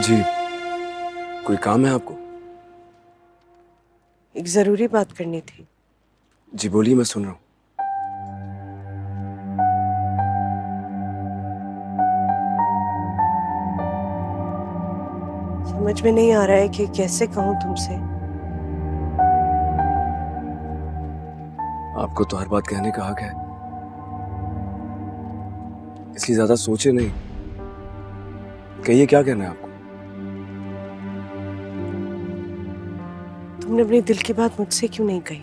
जी, कोई काम है आपको? एक जरूरी बात करनी थी। जी बोलिए, मैं सुन रहा हूँ। समझ में नहीं आ रहा है कि कैसे कहूँ तुमसे। आपको तो हर बात कहने का हक है, इसलिए ज्यादा सोचे नहीं। कहिए, क्या कहना है आपको? तुमने अपने दिल की बात मुझसे क्यों नहीं कही?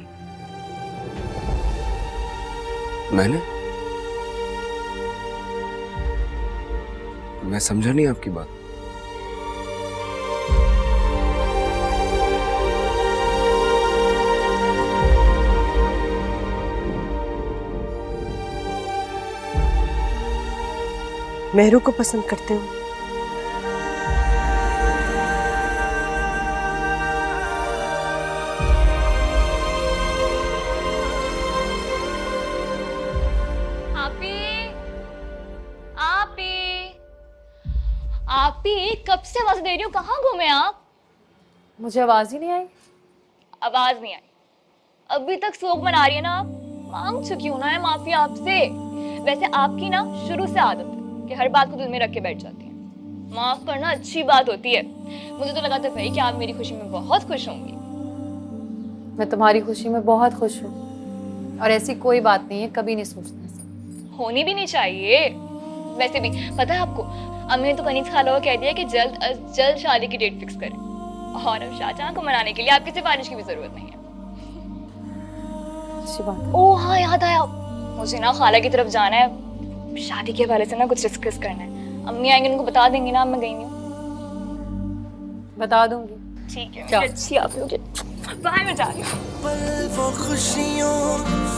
मैंने? मैं समझा नहीं आपकी बात। मेहरू को पसंद करते हो? आपी कब से आवाज दे रही हूँ, कहाँ घूमे आप? मुझे आवाज ही नहीं आई। आवाज नहीं आई? अभी तक शोक मना रही है ना आप? मांग चुकी हूँ ना मैं माफी आपसे। वैसे आपकी ना शुरू से आदत है कि हर बात को दिल में रख के बैठ जाती है। माफ करना अच्छी बात होती है। मुझे तो लगा था भाई कि आप मेरी खुशी में बहुत खुश होंगी। मैं तुम्हारी खुशी में बहुत खुश हूँ और ऐसी कोई बात नहीं है, कभी नहीं सोचना से। होनी भी नहीं चाहिए। वैसे भी पता है आपको, अम्मी ने तो कनीज खाला को कह दिया कि जल्द अज जल्द शादी की डेट फिक्स करें। और अब शाहजहां को मनाने के लिए आपकी सिफारिश की भी जरूरत नहीं है। अच्छी बात। ओह हाँ, याद आया, मुझे ना खाला की तरफ जाना है। शादी के हवाले से ना कुछ डिस्कस करना है। अम्मी आएंगे, उनको बता देंगी ना मैं गई हूँ। बता दूंगी। ठीक है, अच्छी आप लोग। बाहर में जा रही हूँ। पल वो खुशियों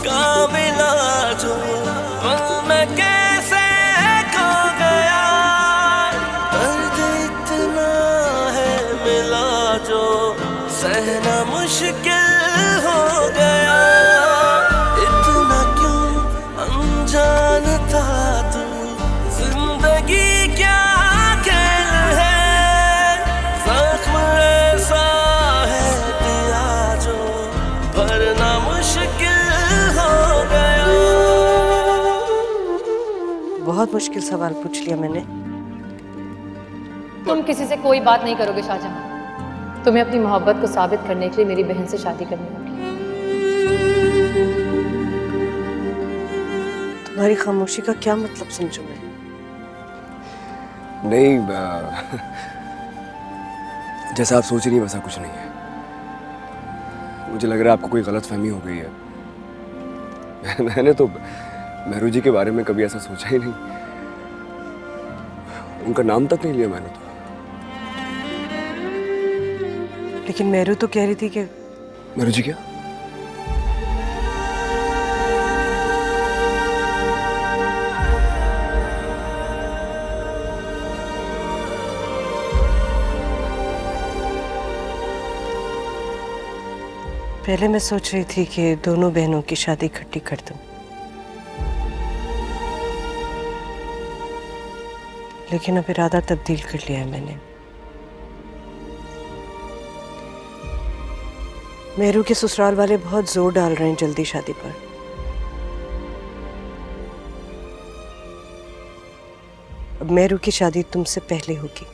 का मिला जो पल में कैसे खो गया, दर्द इतना है मिला जो सहना मुश्किल हो गया। इतना क्यों अनजान था तू, जिंदगी क्या खेल है, जख्म ऐसा है दिया जो भरना मुश्किल हो गया। बहुत मुश्किल सवाल पूछ लिया मैंने। तुम किसी से कोई बात नहीं करोगे शाहजहां। तुम्हें अपनी मोहब्बत को साबित करने के लिए मेरी बहन से शादी करनी होगी। तुम्हारी खामोशी का क्या मतलब समझूं मैं? नहीं, जैसा आप सोच रही हैं वैसा कुछ नहीं है। मुझे लग रहा है आपको कोई गलतफहमी हो गई है। मैंने तो मेहरू जी के बारे में कभी ऐसा सोचा ही नहीं। उनका नाम तक नहीं लिया मैंने तो। लेकिन मेहरू तो कह रही थी कि मेहरू जी क्या? पहले मैं सोच रही थी कि दोनों बहनों की शादी इकट्ठी कर दूं, लेकिन अब इरादा तब्दील कर लिया है मैंने। मेहरू के ससुराल वाले बहुत जोर डाल रहे हैं जल्दी शादी पर। अब मेहरू की शादी तुमसे पहले होगी।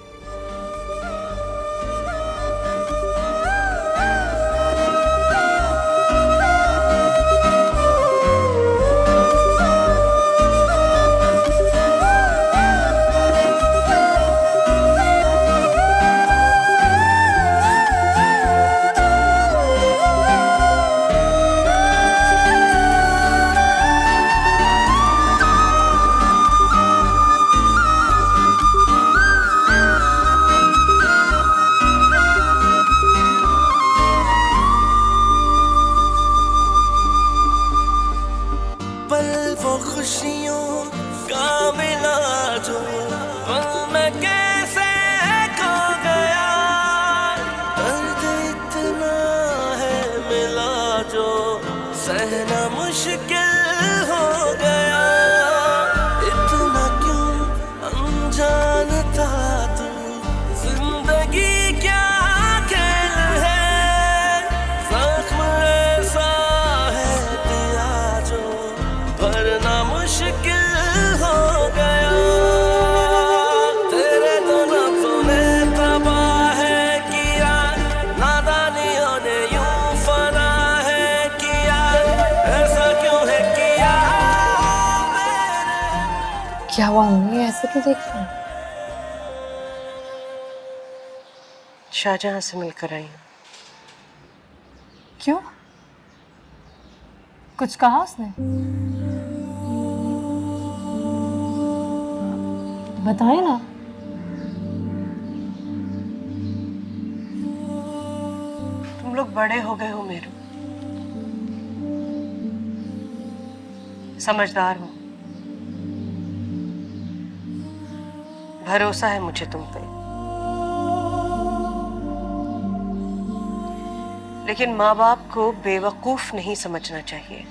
पल वो खुशियों का मिला जो पल में कैसे खो गया, दर्द इतना है मिला जो सहना मुश्किल हो गया। इतना क्यों अनजान था तू, जिंदगी क्या हुआ मम्मी, ऐसे क्यों देख रही हैं? शाहजहां से मिलकर आई हूँ। क्यों? कुछ कहा उसने? बताए ना। तुम लोग बड़े हो गए हो मेरू, समझदार हो, भरोसा है मुझे तुम पे। लेकिन माँ बाप को बेवकूफ नहीं समझना चाहिए।